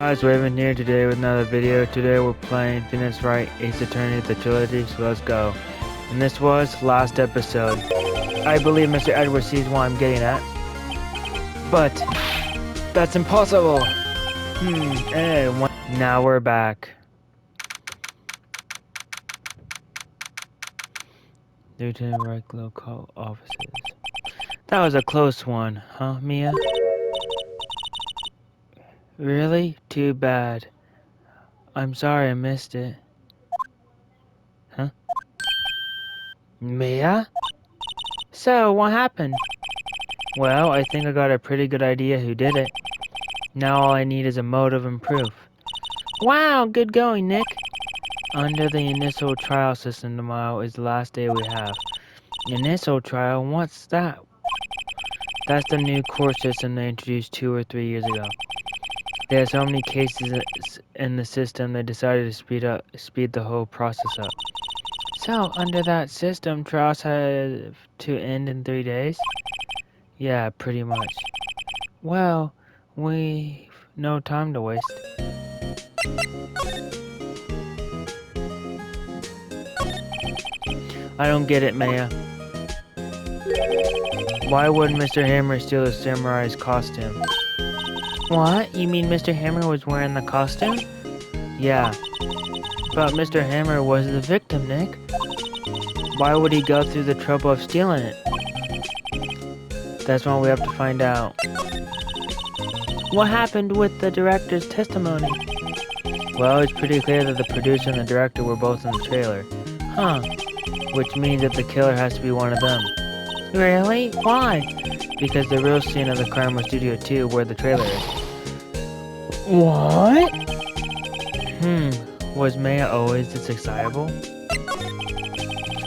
Guys, Raven here today with another video. Today we're playing Wright Ace Attorney the trilogy, so let's go. And this was last episode. I believe Mr. Edward sees what I'm getting at. But that's impossible. Now we're back. Lieutenant Wright local offices. That was a close one, huh, Mia? Really? Too bad. I'm sorry I missed it. Huh? Mia? So, what happened? Well, I think I got a pretty good idea who did it. Now all I need is a motive and proof. Wow, good going, Nick. Under the initial trial system, tomorrow is the last day we have. Initial trial? What's that? That's the new court system they introduced 2 or 3 years ago. There are so many cases in the system they decided to speed the whole process up. So, under that system, trials have to end in 3 days? Yeah, pretty much. Well, we've no time to waste. I don't get it, Maya. Why would Mr. Hammer steal the samurai's costume? What? You mean Mr. Hammer was wearing the costume? Yeah. But Mr. Hammer was the victim, Nick. Why would he go through the trouble of stealing it? That's what we have to find out. What happened with the director's testimony? Well, it's pretty clear that the producer and the director were both in the trailer. Huh. Which means that the killer has to be one of them. Really? Why? Because the real scene of the crime was Studio 2, where the trailer is. What? Was Maya always this excitable?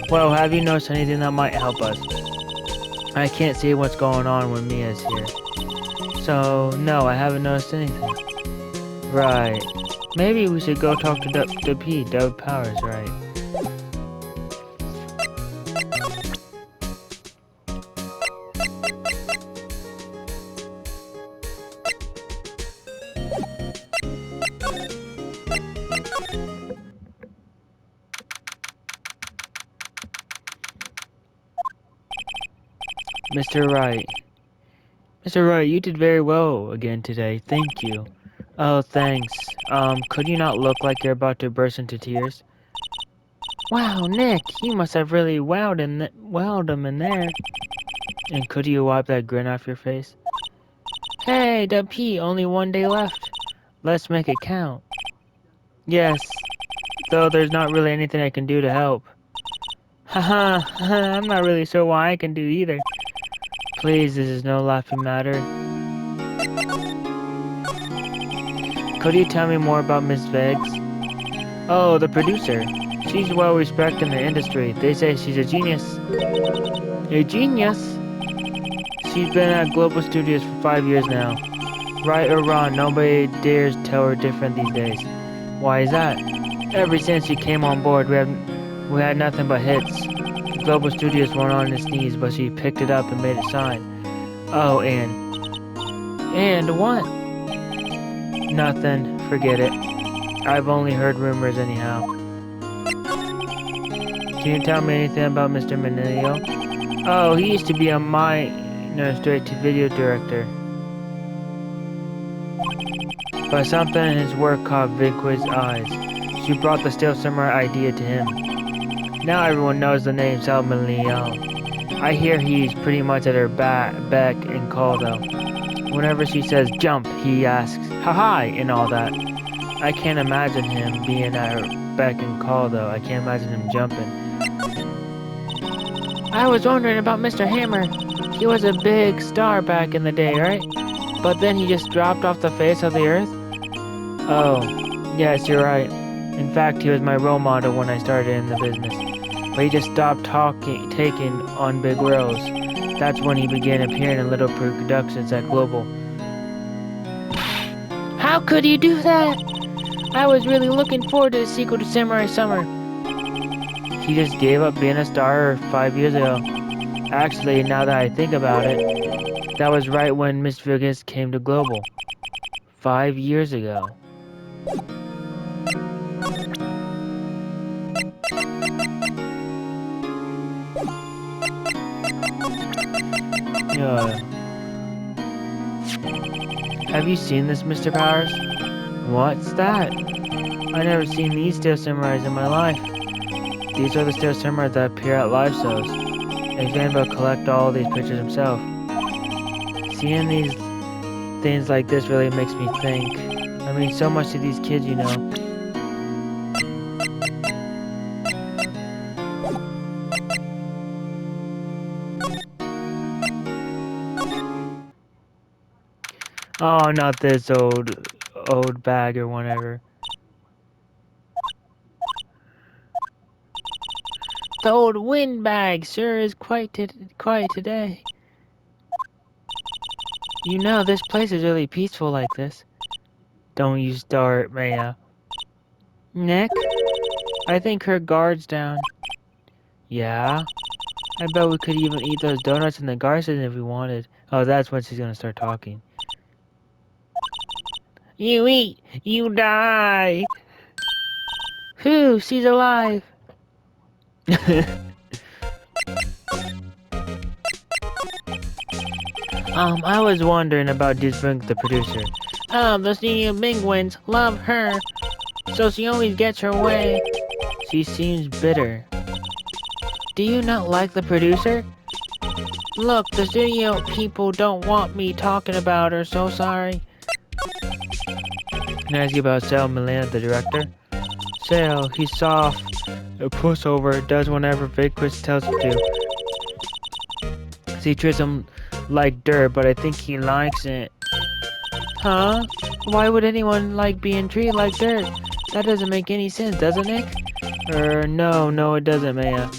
Well, have you noticed anything that might help us? I can't see what's going on when Mia's here. So, no, I haven't noticed anything. Right. Maybe we should go talk to Dub Powers, right? Mr. Wright. Mr. Wright, you did very well again today. Thank you. Oh, thanks. Could you not look like you're about to burst into tears? Wow, Nick, you must have really wowed him in there. And could you wipe that grin off your face? Hey, P, only 1 day left. Let's make it count. Yes, though there's not really anything I can do to help. Haha, I'm not really sure what I can do either. Please, this is no laughing matter. Could you tell me more about Miss Veggs? Oh, the producer. She's well respected in the industry. They say she's a genius. A genius? She's been at Global Studios for 5 years now. Right or wrong, nobody dares tell her different these days. Why is that? Ever since she came on board, we had nothing but hits. Global Studios went on its knees, but she picked it up and made it shine. Oh, and what? Nothing. Forget it. I've only heard rumors anyhow. Can you tell me anything about Mr. Manilio? Oh, he used to be a minor straight-to-video director. But something in his work caught Vigquid's eyes. She brought the Steel Samurai idea to him. Now everyone knows the name Salman Leon. I hear he's pretty much at her beck and call though. Whenever she says jump, he asks, how high, and all that. I can't imagine him being at her beck and call though. I can't imagine him jumping. I was wondering about Mr. Hammer. He was a big star back in the day, right? But then he just dropped off the face of the earth? Oh, yes, you're right. In fact, he was my role model when I started in the business. But he just stopped taking on big roles. That's when he began appearing in little productions at Global. How could you do that? I was really looking forward to the sequel to Samurai Summer. He just gave up being a star 5 years ago. Actually, now that I think about it, that was right when Miss Vegas came to Global. 5 years ago. Yeah. Have you seen this, Mr. Powers? What's that? I never seen these steel samurais in my life. These are the steel samurais that appear at live shows. Example collect all these pictures himself. Seeing these things like this really makes me think. I mean so much to these kids, you know. Oh, not this old bag or whatever. The old windbag sure is quite quiet today. You know, this place is really peaceful like this. Don't you start, Maya. Nick? I think her guard's down. Yeah? I bet we could even eat those donuts in the garden if we wanted. Oh, that's when she's gonna start talking. You eat, you die! Whew, she's alive! I was wondering about this Brink, the producer. The studio bigwigs love her, so she always gets her way. She seems bitter. Do you not like the producer? Look, the studio people don't want me talking about her, so sorry. Can I ask you about Sal Milan, the director? Sal, he's soft, a pushover, does whatever Vaquist tells him to. He treats him like dirt, but I think he likes it. Huh? Why would anyone like being treated like dirt? That doesn't make any sense, does it, Nick? No, it doesn't, Maya.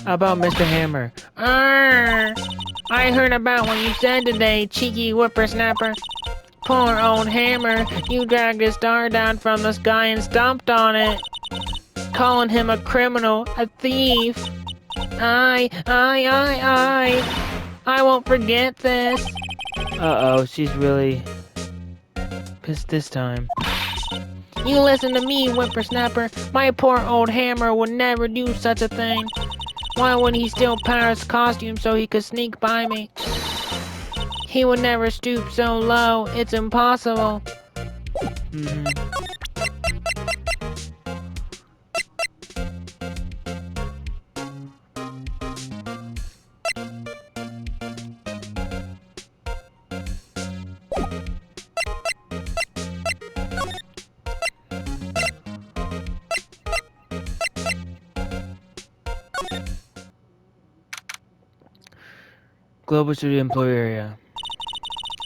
How about Mr. Hammer? I heard about what you said today, cheeky whippersnapper. Poor old Hammer, you dragged his star down from the sky and stomped on it. Calling him a criminal, a thief. I won't forget this. Uh-oh, she's really pissed this time. You listen to me, whippersnapper. My poor old Hammer would never do such a thing. Why would he steal Powers' costume so he could sneak by me? He would never stoop so low. It's impossible. Global Studio Employee Area.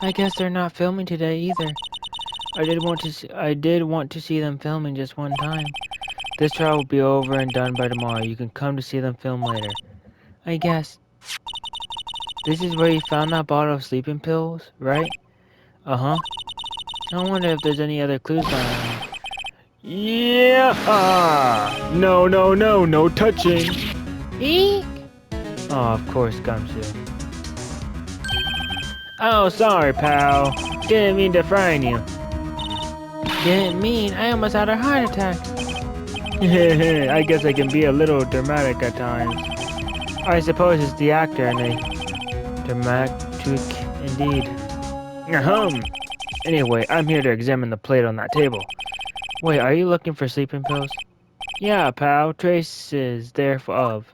I guess they're not filming today either. I did want to see them filming just one time. This trial will be over and done by tomorrow. You can come to see them film later. I guess. This is where you found that bottle of sleeping pills, right? Uh-huh. I wonder if there's any other clues behind it. Yeah! No touching! Eek! Oh, of course, Gumshoe. Oh, sorry, pal. Didn't mean to frighten you. Didn't mean? I almost had a heart attack. I guess I can be a little dramatic at times. I suppose it's the actor and a dramatic indeed. Anyway, I'm here to examine the plate on that table. Wait, are you looking for sleeping pills? Yeah, pal. Traces thereof.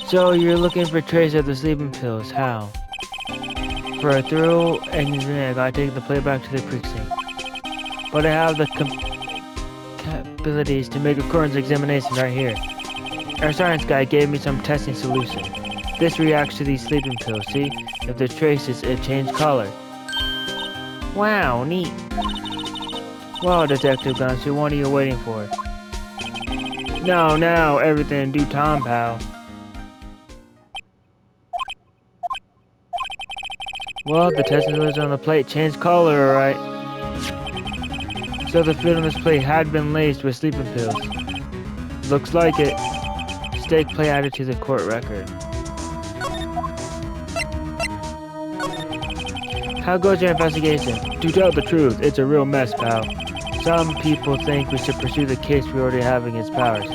So you're looking for trace of the sleeping pills. How? For a thorough examination, I gotta take the plate back to the precinct. But I have the capabilities to make a coroner's examination right here. Our science guy gave me some testing solution. This reacts to these sleeping pills. See? If there's traces, it changes color. Wow, neat. Well, Detective Gumshoe, what are you waiting for? No, everything in due time, pal. Well, the testing solution on the plate changed color, alright. So the food on this plate had been laced with sleeping pills. Looks like it. Steak plate added to the court record. How goes your investigation? To tell the truth, it's a real mess, pal. Some people think we should pursue the case we already have against Powers,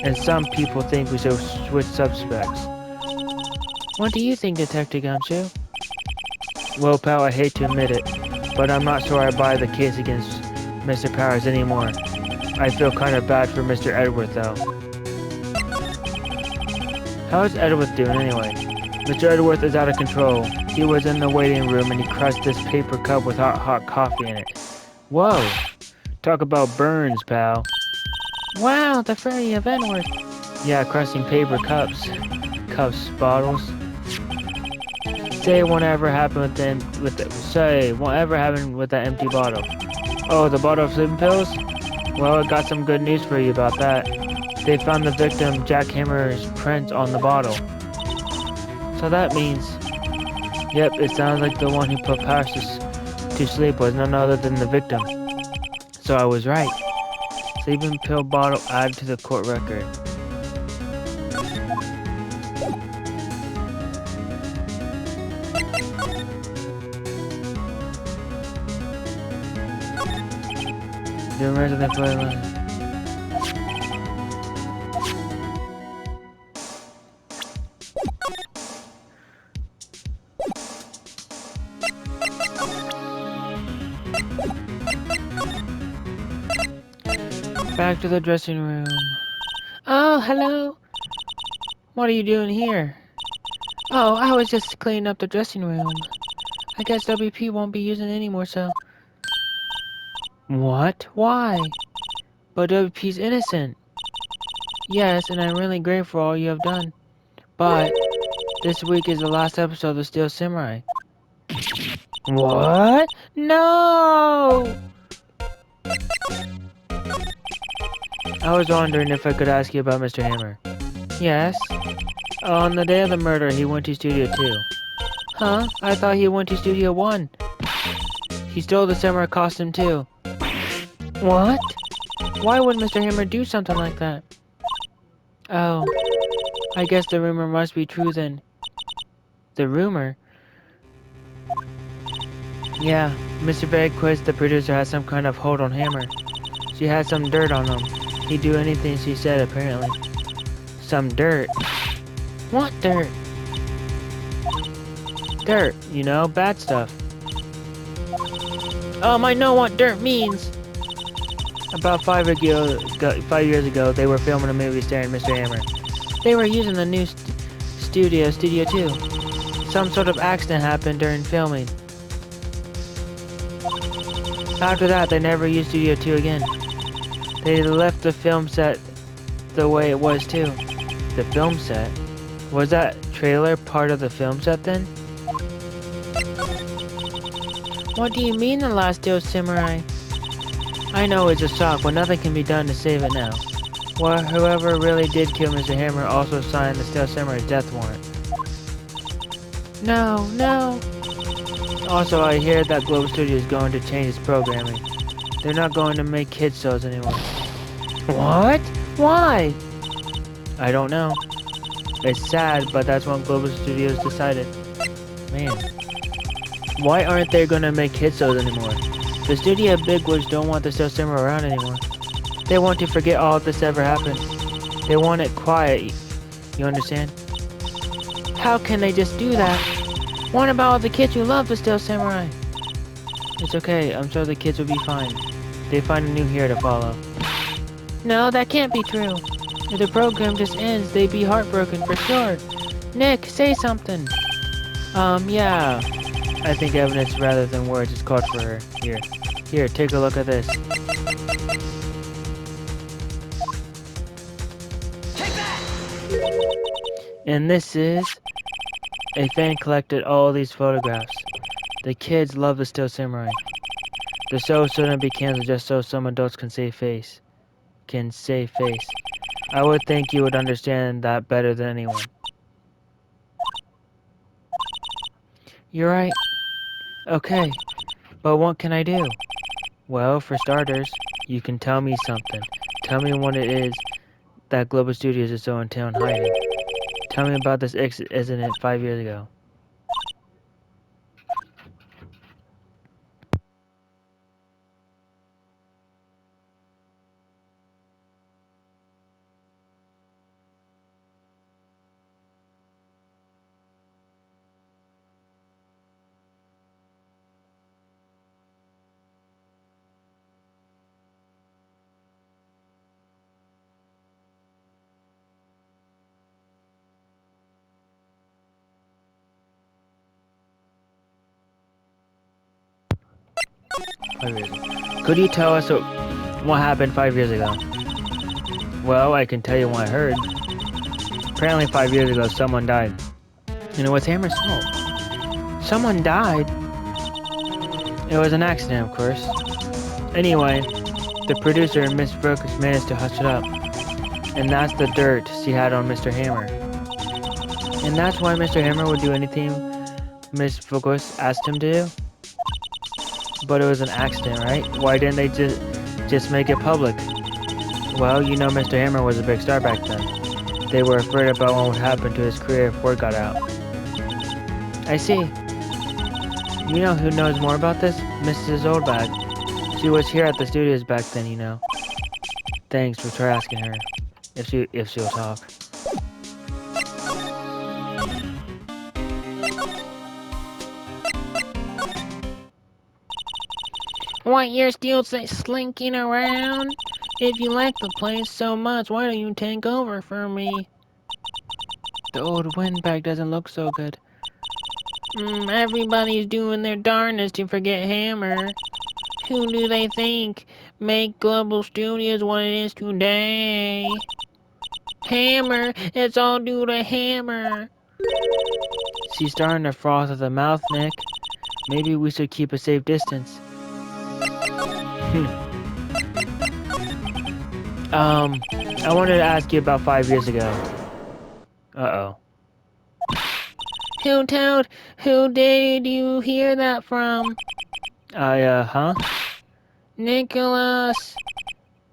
and some people think we should switch suspects. What do you think, Detective Gumshoe? Well, pal, I hate to admit it, but I'm not sure I buy the case against Mr. Powers anymore. I feel kind of bad for Mr. Edward, though. How's Edward doing anyway? Mr. Edward is out of control. He was in the waiting room and he crushed this paper cup with hot coffee in it. Whoa! Talk about burns, pal. Wow, the fairy of Edward. Yeah, crushing paper cups. Bottles. Say it won't ever happen with whatever happened with that empty bottle. Oh, the bottle of sleeping pills? Well, I got some good news for you about that. They found the victim Jack Hammer's print on the bottle. So that means, yep, it sounds like the one who put Powers to sleep was none other than the victim. So I was right. Sleeping pill bottle added to the court record. The rest of the play. Back to the dressing room. Oh, hello. What are you doing here? Oh, I was just cleaning up the dressing room. I guess WP won't be using it anymore, so... What? Why? But WP's innocent. Yes, and I'm really grateful for all you have done. But this week is the last episode of the Steel Samurai. What? No! I was wondering if I could ask you about Mr. Hammer. Yes? On the day of the murder, he went to Studio 2. Huh? I thought he went to Studio 1. He stole the samurai costume too. What? Why would Mr. Hammer do something like that? Oh, I guess the rumor must be true then. The rumor? Yeah, Mr. Bagquist, the producer, has some kind of hold on Hammer. She had some dirt on him. He'd do anything she said, apparently. Some dirt? What dirt? Dirt, you know, bad stuff. I know what dirt means! About 5 years ago, they were filming a movie starring Mr. Hammer. They were using the new Studio 2. Some sort of accident happened during filming. After that, they never used Studio 2 again. They left the film set the way it was too. The film set? Was that trailer part of the film set then? What do you mean the last Steel Samurai? I know it's a shock, but nothing can be done to save it now. Well, whoever really did kill Mr. Hammer also signed the Steel Samurai's death warrant. No, no. Also, I hear that Global Studio is going to change its programming. They're not going to make kids shows anymore. What? Why? I don't know. It's sad, but that's what Global Studios decided. Man. Why aren't they gonna make kids shows anymore? The studio bigwigs don't want the Steel Samurai around anymore. They want to forget all of this ever happened. They want it quiet. You understand? How can they just do that? What about all the kids who love the Steel Samurai? It's okay. I'm sure the kids will be fine. They find a new hero to follow. No, that can't be true. If the program just ends, they'd be heartbroken for sure. Nick, say something. Yeah. I think evidence rather than words is called for her. Here, take a look at this. Take that! And this is... A fan collected all these photographs. The kids love the Steel Samurai. The show shouldn't be canceled just so some adults can save face. I would think you would understand that better than anyone. You're right. Okay, but what can I do? Well, for starters, you can tell me something. Tell me what it is that Global Studios is so intent on hiding. Tell me about this incident 5 years ago. 5 years ago. Could you tell us what happened 5 years ago? Well, I can tell you what I heard. Apparently 5 years ago, someone died. And it was Hammer's fault. Someone died? It was an accident, of course. Anyway, the producer, Miss Brooks, managed to hush it up. And that's the dirt she had on Mr. Hammer. And that's why Mr. Hammer would do anything Miss Brooks asked him to do? But it was an accident, right? Why didn't they just make it public? Well, you know Mr. Hammer was a big star back then. They were afraid about what would happen to his career if word got out. I see. You know who knows more about this? Mrs. Oldbag. She was here at the studios back then, you know. Thanks for asking her if she'll talk. What, you're still slinking around? If you like the place so much, why don't you take over for me? The old windbag doesn't look so good. Everybody's doing their darnest to forget Hammer. Who do they think make Global Studios what it is today? Hammer! It's all due to Hammer! She's starting to froth at the mouth, Nick. Maybe we should keep a safe distance. I wanted to ask you about 5 years ago. Uh-oh. Who did you hear that from? Huh? Nicholas!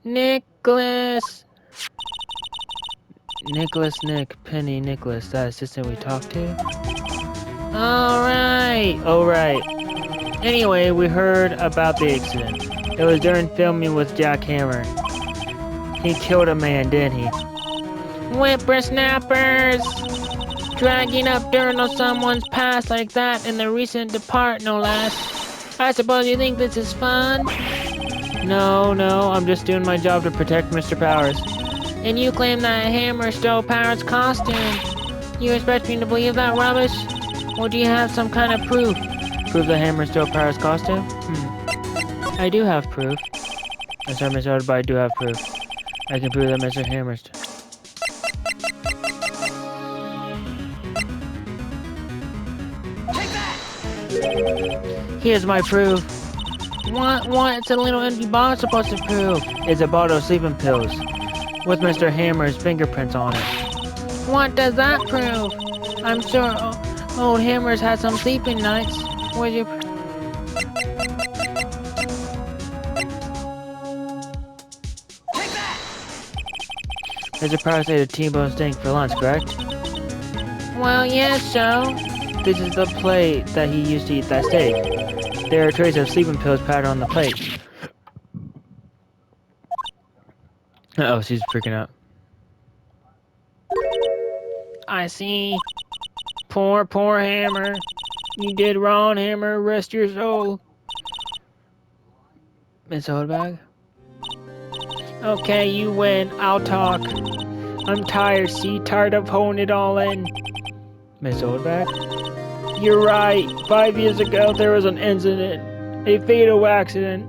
Nick, Penny, Nicholas, that assistant we talked to? Alright. Anyway, we heard about the accident. It was during filming with Jack Hammer. He killed a man, didn't he? Whippersnappers! Dragging up dirt on someone's past like that in the recent depart, no less. I suppose you think this is fun? No, I'm just doing my job to protect Mr. Powers. And you claim that Hammer stole Powers' costume. You expect me to believe that rubbish? Or do you have some kind of proof? Proof that Hammer stole Powers' costume? I do have proof. I'm sorry, Mr. Oldby, I do have proof. I can prove that Mr. Hammer Here's my proof. What's a little empty bottle supposed to prove? It's a bottle of sleeping pills with Mr. Hammer's fingerprints on it. What does that prove? I'm sure old Hammer's had some sleeping nights. Where's your... Take that! Mr. Powers ate a T-bone steak for lunch, correct? Well, yes, so... This is the plate that he used to eat that steak. There are traces of sleeping pills powdered on the plate. Uh-oh, she's freaking out. I see. Poor Hammer. You did wrong, Hammer. Rest your soul. Miss Oldbag? Okay, you win. I'll talk. I'm tired, see? Tired of holding it all in. Miss Oldbag? You're right. 5 years ago, there was an incident. A fatal accident.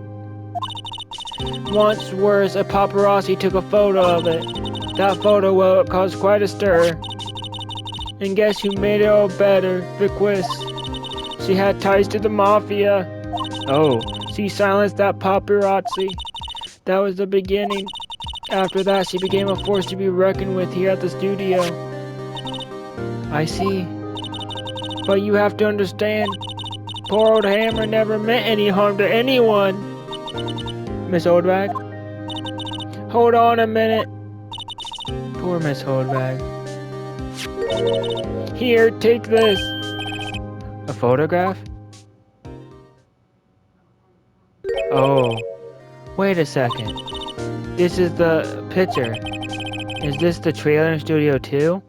Once worse, a paparazzi took a photo of it. That photo, well, it caused quite a stir. And guess who made it all better? Viquis. She had ties to the mafia. Oh. She silenced that paparazzi. That was the beginning. After that, she became a force to be reckoned with here at the studio. I see. But you have to understand, poor old Hammer never meant any harm to anyone. Miss Oldbag? Hold on a minute. Poor Miss Oldbag. Here, take this. A photograph? Oh. Wait a second. This is the picture. Is this the trailer in Studio 2?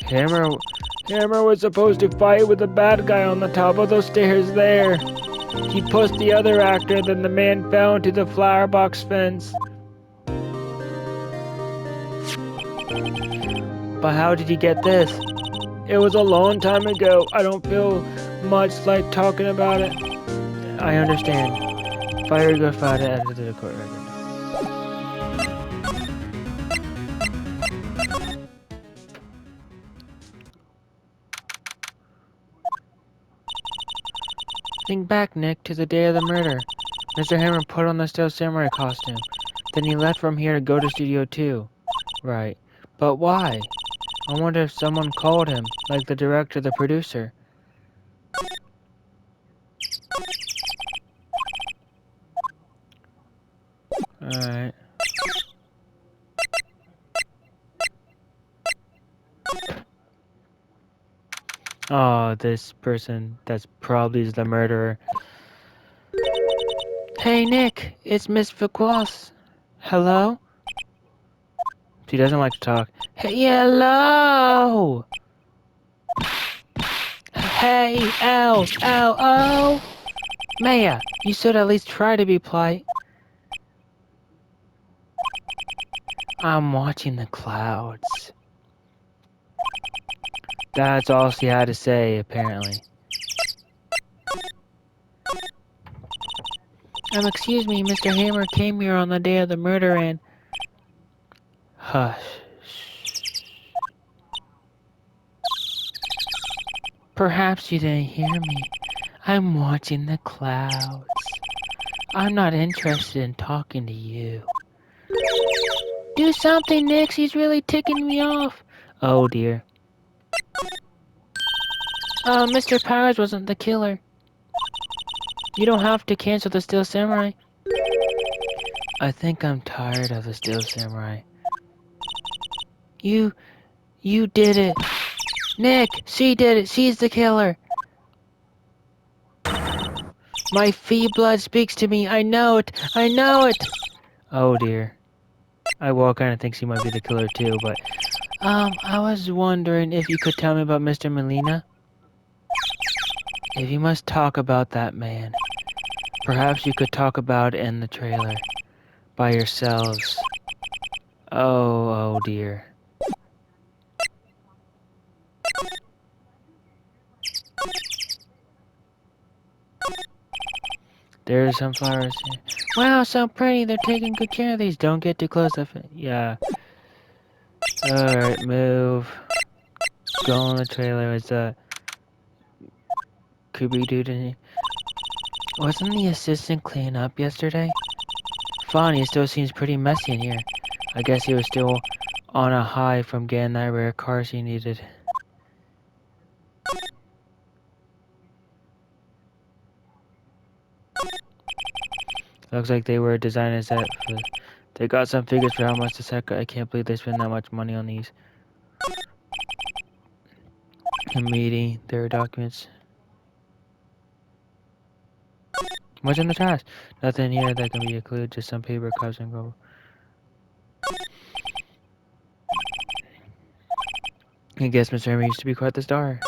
Hammer was supposed to fight with the bad guy on the top of those stairs there. He pushed the other actor, then the man fell into the flower box fence. But how did he get this? It was a long time ago. I don't feel much like talking about it. I understand. Fire go filed added to the court record. Think back, Nick, to the day of the murder. Mr. Hammer put on the Steel Samurai costume. Then he left from here to go to Studio 2. Right. But why? I wonder if someone called him, like the director, the producer. Alright. Oh, this person, that's probably the murderer. Hey, Nick, it's Miss Vaquas. Hello? She doesn't like to talk. Hey, hello! Hey, ow, ow, oh! Maya, you should at least try to be polite. I'm watching the clouds. That's all she had to say, apparently. Excuse me, Mr. Hammer came here on the day of the murder and... Hush. Perhaps you didn't hear me. I'm watching the clouds. I'm not interested in talking to you. Do something, Nick. He's really ticking me off. Oh, dear. Mr. Powers wasn't the killer. You don't have to cancel the Steel Samurai. I think I'm tired of the Steel Samurai. You did it. Nick, she did it. She's the killer. My fee blood speaks to me. I know it. I know it. Oh, dear. I kind of think she might be the killer, too, but... I was wondering if you could tell me about Mr. Molina? If you must talk about that man, perhaps you could talk about it in the trailer. By yourselves. Oh dear. There's some flowers here. Wow, so pretty. They're taking good care of these. Don't get too close. Yeah. Alright, move. Go on the trailer. Is that creepy dude in here? Wasn't the assistant cleaning up yesterday? Funny, it still seems pretty messy in here. I guess he was still on a high from getting that rare car she needed. Looks like they were designing a set for... They got some figures for how much the set. I can't believe they spent that much money on these. A meeting, their documents. What's in the trash? Nothing here that can be included, just some paper cups and gold. I guess Mr. Herman used to be quite the star.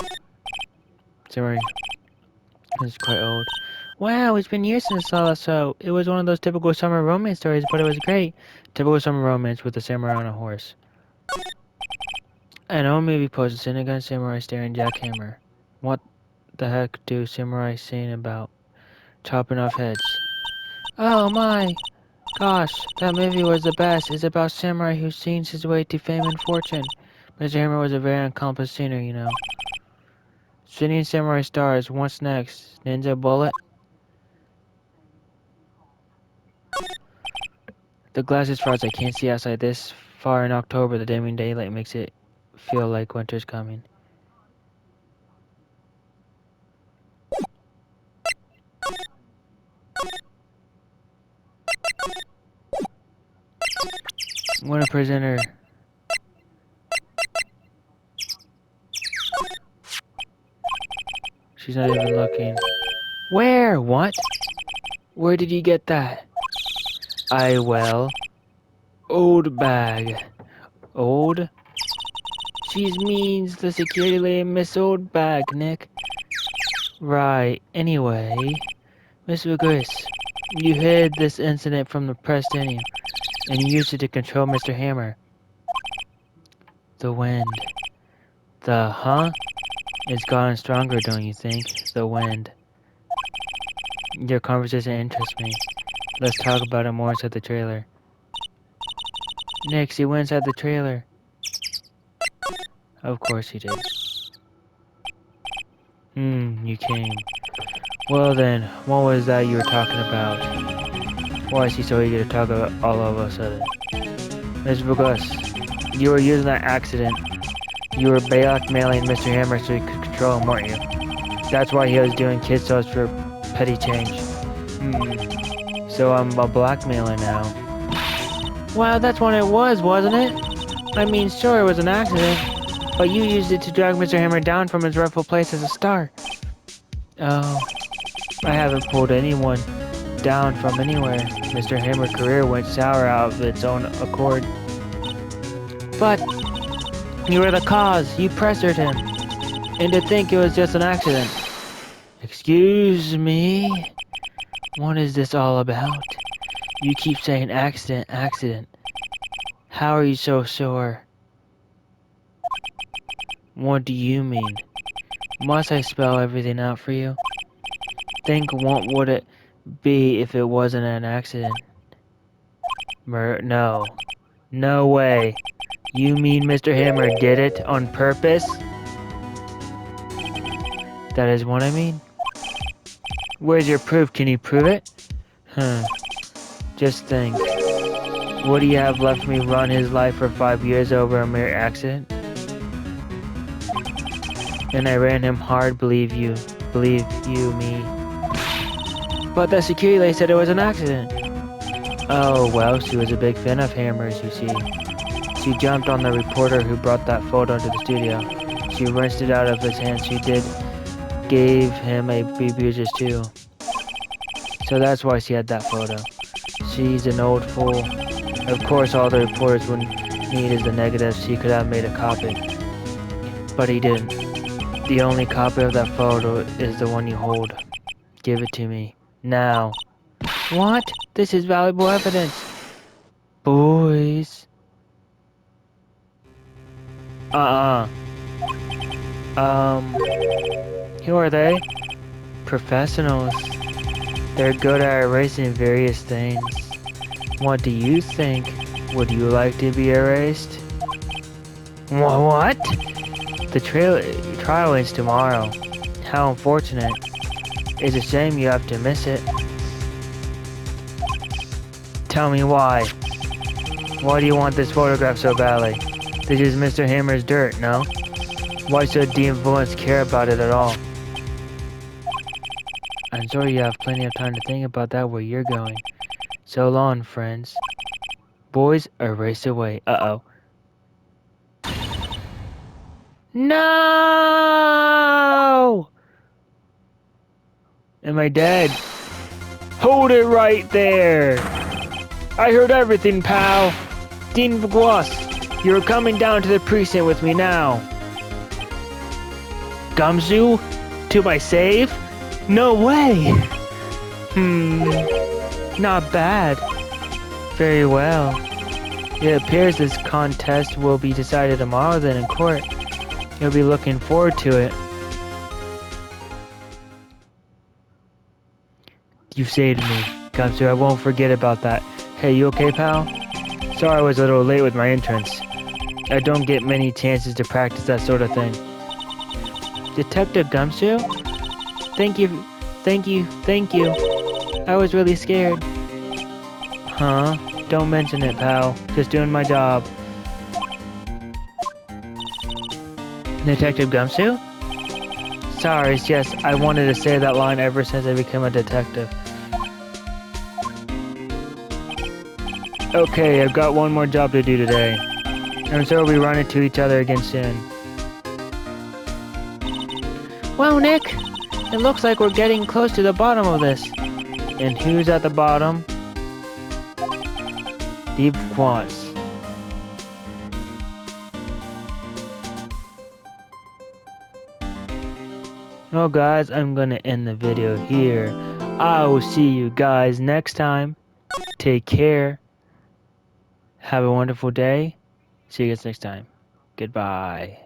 Sorry, it's quite old. Wow, it's been years since I saw that show. It was one of those typical summer romance stories, but it was great. Typical summer romance with a samurai on a horse. An old movie posted Senegal samurai staring jackhammer. What the heck do samurai sing about? Chopping off heads. Oh my gosh, that movie was the best. It's about samurai who sings his way to fame and fortune. Mr. Hammer was a very accomplished singer, you know. Shooting samurai stars. What's next? Ninja bullet? The glass is frozen. I can't see outside this far in October. The dimming daylight makes it feel like winter's coming. What a presenter. She's not even looking. Where? What? Where did you get that? Old bag. Old? She means the security lady, Miss Old Bag, Nick. Right. Anyway, Miss Vigris, you hid this incident from the press, didn't you? And you used it to control Mr. Hammer. The wind. The huh? It's gotten stronger, don't you think? The wind. Your conversation interests me. Let's talk about it more inside the trailer. Nick, he went inside the trailer. Of course he did. You came. Well then, what was that you were talking about? Why is he so eager to talk about all of a sudden? Mr. Gus, you were using that accident. You were blackmailing Mr. Hammer so you could control him, weren't you? That's why he was doing kid stores for petty change. So I'm a blackmailer now. Wow, that's what it was, wasn't it? I mean, sure, it was an accident, but you used it to drag Mr. Hammer down from his rightful place as a star. Oh, I haven't pulled anyone down from anywhere. Mr. Hammer's career went sour out of its own accord. But you were the cause. You pressured him. And to think it was just an accident. Excuse me? What is this all about? You keep saying accident, accident. How are you so sure? What do you mean? Must I spell everything out for you? Think what would it be if it wasn't an accident? No. No way. You mean Mr. Hammer did it on purpose? That is what I mean. Where's your proof? Can you prove it? Just think. Would he have left me run his life for 5 years over a mere accident? And I ran him hard, believe you me. But the security lady said it was an accident. Oh, well, she was a big fan of Hammer's, you see. She jumped on the reporter who brought that photo to the studio. She wrenched it out of his hand. She gave him a few bruises too. So that's why she had that photo. She's an old fool. Of course, all the reporters would need is the negative. She could have made a copy. But he didn't. The only copy of that photo is the one you hold. Give it to me. Now. What? This is valuable evidence. Boys. Who are they? Professionals. They're good at erasing various things. What do you think? Would you like to be erased? What? The trial is tomorrow. How unfortunate. It's a shame you have to miss it. Tell me why. Why do you want this photograph so badly? This is Mr. Hammer's dirt, no? Why should the influence care about it at all? I'm sure you have plenty of time to think about that where you're going. So long, friends. Boys, erase away. Uh-oh. No! Am I dead? Hold it right there! I heard everything, pal! Dean Vguas, you're coming down to the precinct with me now. Gumshoe? To my save? No way! Not bad. Very well. It appears this contest will be decided tomorrow then in court. You'll be looking forward to it. You saved me, Gumshoe. I won't forget about that. Hey, you okay, pal? Sorry I was a little late with my entrance. I don't get many chances to practice that sort of thing. Detective Gumshoe? Thank you. I was really scared. Huh? Don't mention it, pal. Just doing my job. Detective Gumshoe? Sorry, yes, I wanted to say that line ever since I became a detective. Okay, I've got one more job to do today. I'm sure we'll be running to each other again soon. Well, Nick, it looks like we're getting close to the bottom of this. And who's at the bottom? Deep Quants. Well, guys, I'm gonna end the video here. I will see you guys next time. Take care. Have a wonderful day. See you guys next time. Goodbye.